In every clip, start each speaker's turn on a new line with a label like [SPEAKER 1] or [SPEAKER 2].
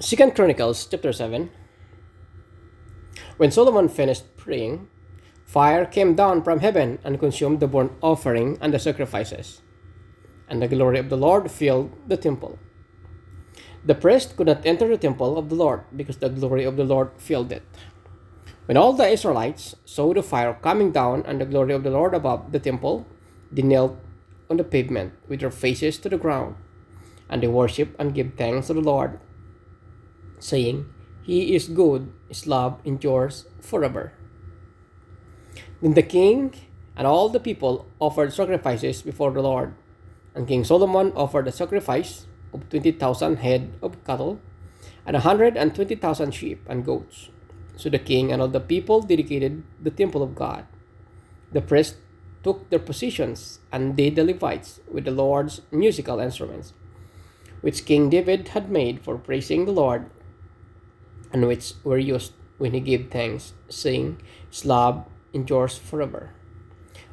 [SPEAKER 1] Second Chronicles chapter 7. When Solomon finished praying, fire came down from heaven and consumed the burnt offering and the sacrifices, and the glory of the Lord filled the temple. The priest could not enter the temple of the Lord because the glory of the Lord filled it. When all the Israelites saw the fire coming down and the glory of the Lord above the temple, they knelt on the pavement with their faces to the ground, and they worshiped and gave thanks to the Lord, saying, He is good, His love endures forever. Then the king and all the people offered sacrifices before the Lord, and King Solomon offered a sacrifice of 20,000 head of cattle and 120,000 sheep and goats. So the king and all the people dedicated the temple of God. The priests took their positions, and they the Levites with the Lord's musical instruments, which King David had made for praising the Lord, and which were used when he gave thanks, saying, His love endures forever.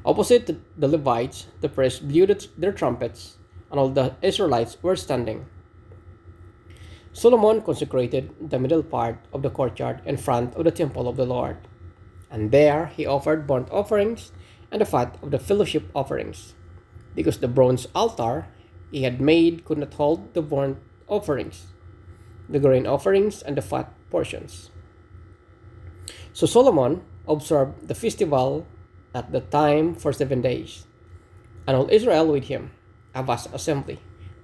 [SPEAKER 1] Opposite the Levites, the priests blew their trumpets, and all the Israelites were standing. Solomon consecrated the middle part of the courtyard in front of the temple of the Lord, and there he offered burnt offerings and the fat of the fellowship offerings, because the bronze altar he had made could not hold the burnt offerings, the grain offerings, and the fat portions. So Solomon observed the festival at the time for 7 days, and all Israel with him, a vast assembly,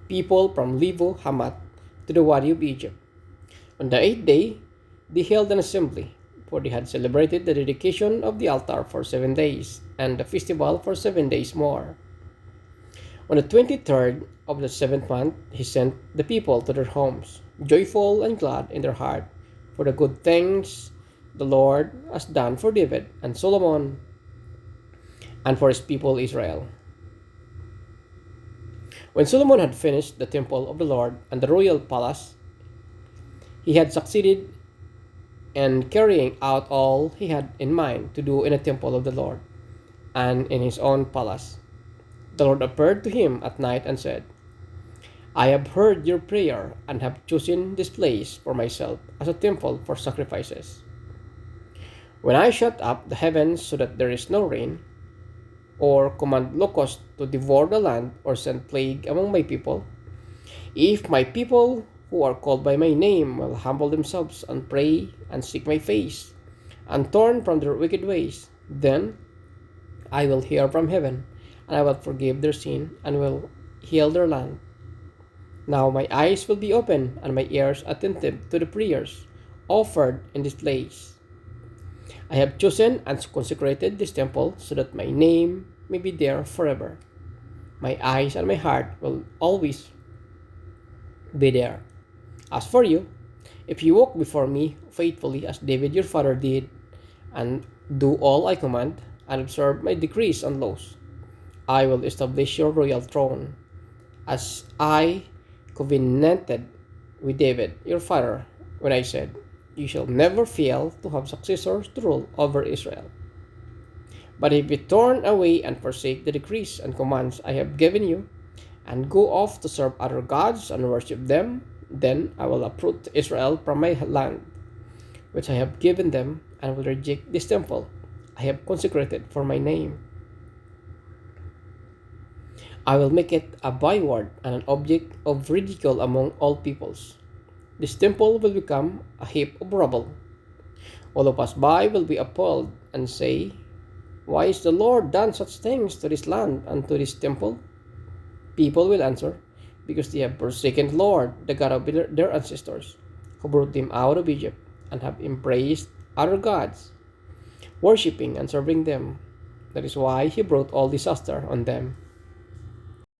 [SPEAKER 1] people from Lebo Hamath to the Wadi of Egypt. On the 8th day, they held an assembly, for they had celebrated the dedication of the altar for 7 days, and the festival for 7 days more. On the 23rd of the seventh month, he sent the people to their homes, joyful and glad in their heart, for the good things the Lord has done for David and Solomon and for his people Israel. When Solomon had finished the temple of the Lord and the royal palace, he had succeeded in carrying out all he had in mind to do in the temple of the Lord and in his own palace. The Lord appeared to him at night and said, I have heard your prayer and have chosen this place for myself as a temple for sacrifices. When I shut up the heavens so that there is no rain, or command locusts to devour the land, or send plague among my people, if my people who are called by my name will humble themselves and pray and seek my face, and turn from their wicked ways, then I will hear from heaven, and I will forgive their sin, and will heal their land. Now my eyes will be open, and my ears attentive to the prayers offered in this place. I have chosen and consecrated this temple so that my name may be there forever. My eyes and my heart will always be there. As for you, if you walk before me faithfully as David your father did, and do all I command, and observe my decrees and laws, I will establish your royal throne, as I covenanted with David your father when I said, You shall never fail to have successors to rule over Israel. But if you turn away and forsake the decrees and commands I have given you, and go off to serve other gods and worship them, then I will uproot Israel from my land, which I have given them, and will reject this temple I have consecrated for my name. I will make it a byword and an object of ridicule among all peoples. This temple will become a heap of rubble. All who pass by will be appalled and say, Why has the Lord done such things to this land and to this temple? People will answer, Because they have forsaken the Lord, the God of their ancestors, who brought them out of Egypt, and have embraced other gods, worshipping and serving them. That is why he brought all disaster on them.